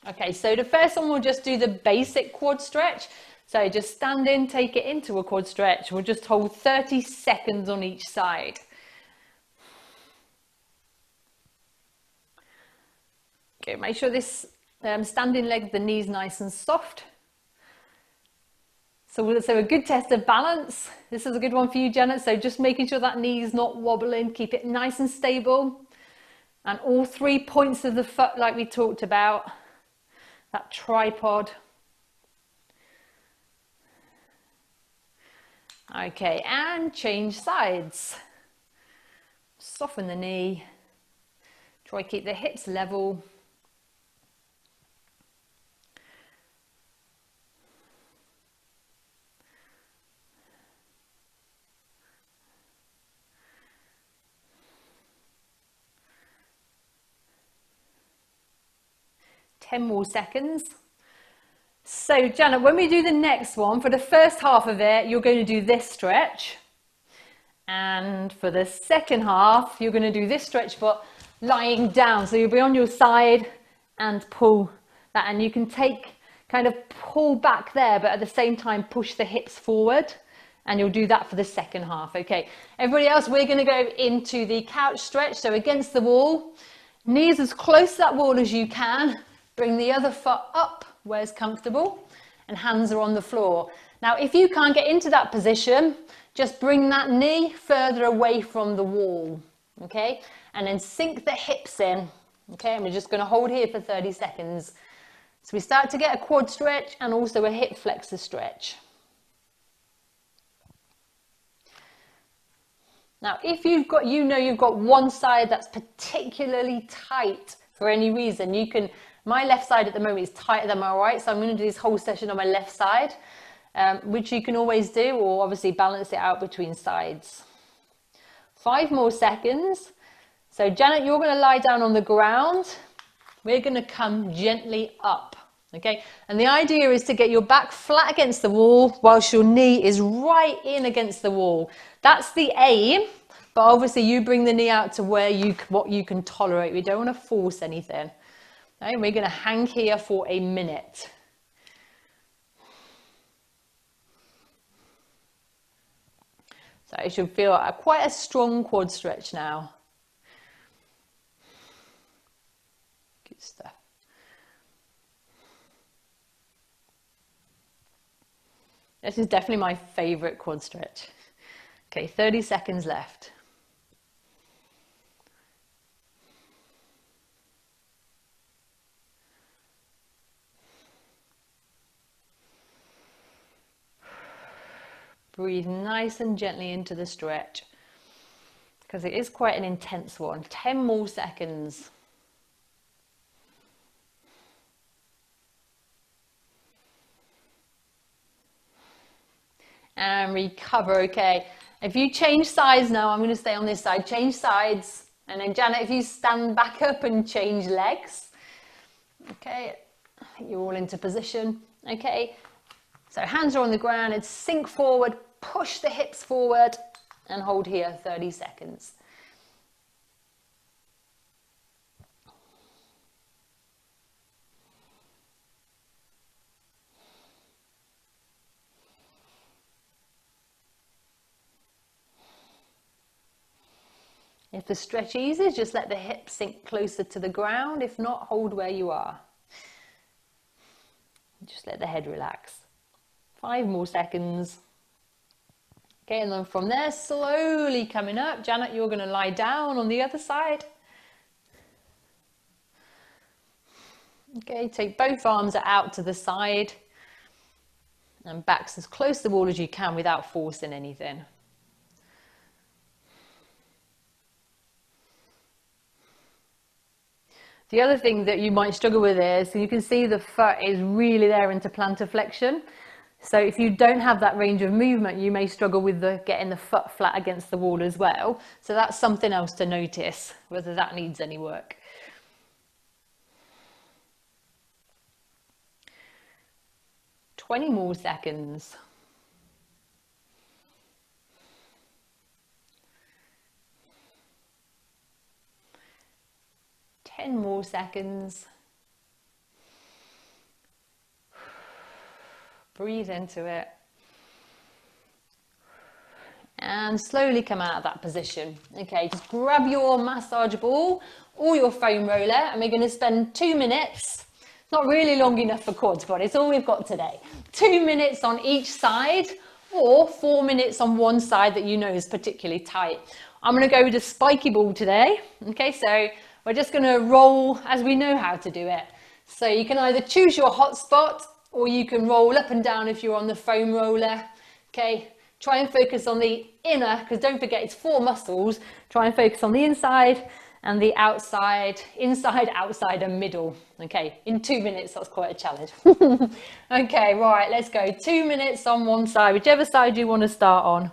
Okay, so the first one we'll just do the basic quad stretch. So just stand in, take it into a quad stretch. We'll just hold 30 seconds on each side. Okay, make sure this standing leg, the knee's nice and soft. So a good test of balance. This is a good one for you, Janet. So just making sure that knee's not wobbling, keep it nice and stable. And all 3 points of the foot like we talked about, that tripod. Okay, and change sides. Soften the knee. Try to keep the hips level. More seconds. So Janet, when we do the next one, for the first half of it, you're going to do this stretch. And for the second half, you're going to do this stretch, but lying down. So you'll be on your side and pull that. And you can kind of pull back there, but at the same time, push the hips forward. And you'll do that for the second half. Okay. Everybody else, we're going to go into the couch stretch. So against the wall, knees as close to that wall as you can. Bring the other foot up where it's comfortable and hands are on the floor. Now, if you can't get into that position, just bring that knee further away from the wall, okay? And then sink the hips in, okay? And we're just gonna hold here for 30 seconds. So we start to get a quad stretch and also a hip flexor stretch. Now, if you've got one side that's particularly tight for any reason, you can. My left side at the moment is tighter than my right, so I'm going to do this whole session on my left side, which you can always do, or obviously balance it out between sides. 5 more seconds. So Janet, you're going to lie down on the ground. We're going to come gently up, okay? And the idea is to get your back flat against the wall whilst your knee is right in against the wall. That's the aim, but obviously you bring the knee out to what you can tolerate. We don't want to force anything. Okay, we're going to hang here for a minute. So it should feel quite a strong quad stretch now. Good stuff. This is definitely my favorite quad stretch. Okay, 30 seconds left. Breathe nice and gently into the stretch because it is quite an intense one. 10 more seconds. And recover, okay. If you change sides now, I'm going to stay on this side. Change sides. And then Janet, if you stand back up and change legs. Okay, you're all into position. Okay. So hands are on the ground, and sink forward, push the hips forward and hold here 30 seconds. If the stretch eases, just let the hips sink closer to the ground. If not, hold where you are. Just let the head relax. 5 more seconds. Okay, and then from there, slowly coming up. Janet, you're going to lie down on the other side. Okay, take both arms out to the side and backs as close to the wall as you can without forcing anything. The other thing that you might struggle with is, so you can see the foot is really there into plantar flexion. So if you don't have that range of movement, you may struggle with getting the foot flat against the wall as well. So that's something else to notice, whether that needs any work. Twenty more seconds. Ten more seconds. Breathe into it. And slowly come out of that position. Okay, just grab your massage ball or your foam roller, and we're going to spend 2 minutes. Not really long enough for quads, but it's all we've got today. 2 minutes on each side, or 4 minutes on one side that you know is particularly tight. I'm going to go with a spiky ball today. Okay, so we're just going to roll as we know how to do it. So you can either choose your hot spot, or you can roll up and down if you're on the foam roller. Okay. Try and focus on the inner, because don't forget it's 4 muscles. Try and focus on the inside and the outside, inside, outside and middle. Okay, in 2 minutes, that's quite a challenge. Okay, right, let's go. 2 minutes on one side, whichever side you want to start on.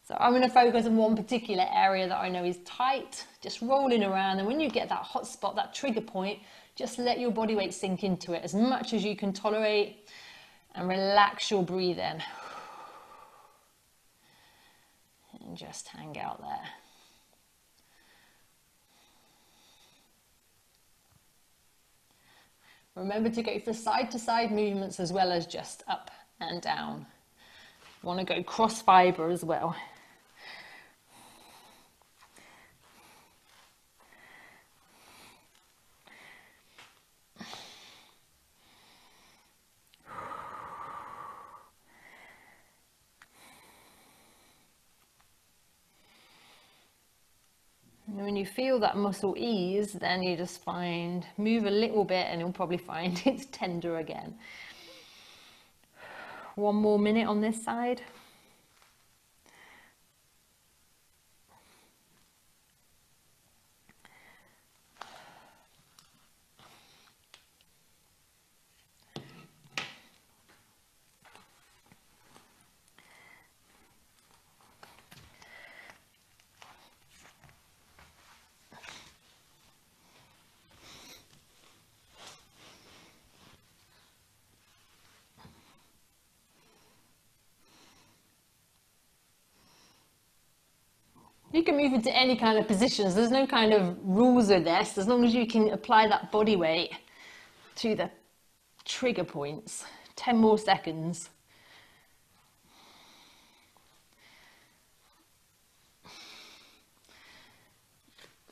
So I'm going to focus on one particular area that I know is tight, just rolling around. And when you get that hot spot, that trigger point, just let your body weight sink into it as much as you can tolerate and relax your breathing. And just hang out there. Remember to go for side to side movements as well as just up and down. You want to go cross fiber as well. And when you feel that muscle ease, then you just move a little bit and you'll probably find it's tender again. 1 more minute on this side. You can move into any kind of positions. There's no kind of rules with this, as long as you can apply that body weight to the trigger points. 10 more seconds.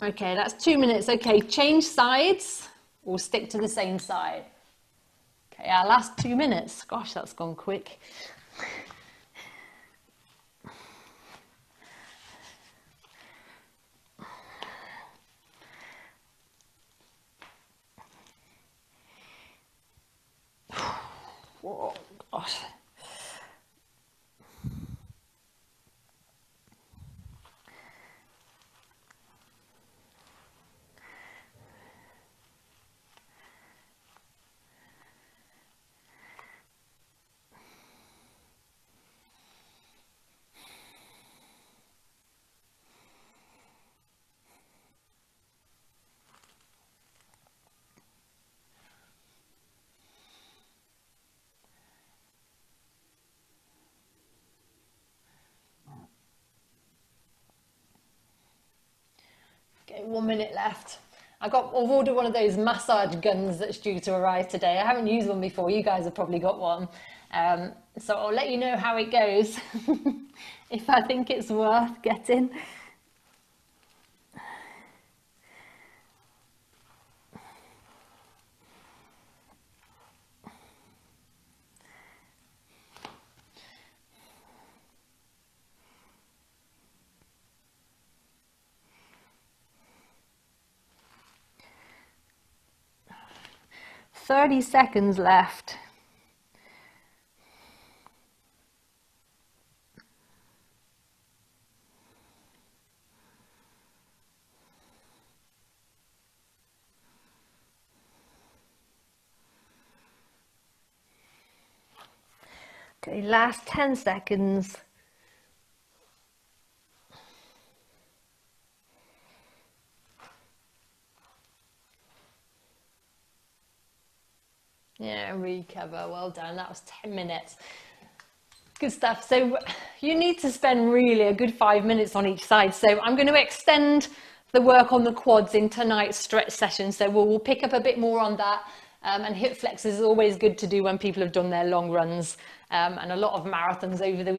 Okay, that's 2 minutes. Okay, change sides or stick to the same side. Okay, our last 2 minutes. Gosh, that's gone quick. Oh, gosh. Okay, 1 minute left. I've ordered one of those massage guns that's due to arrive today. I haven't used one before. You guys have probably got one. So I'll let you know how it goes. If I think it's worth getting. "30 seconds left." Okay, last 10 seconds. Yeah, recover. Well done. That was 10 minutes. Good stuff. So you need to spend really a good 5 minutes on each side. So I'm going to extend the work on the quads in tonight's stretch session. So we'll pick up a bit more on that. And hip flexors is always good to do when people have done their long runs and a lot of marathons over the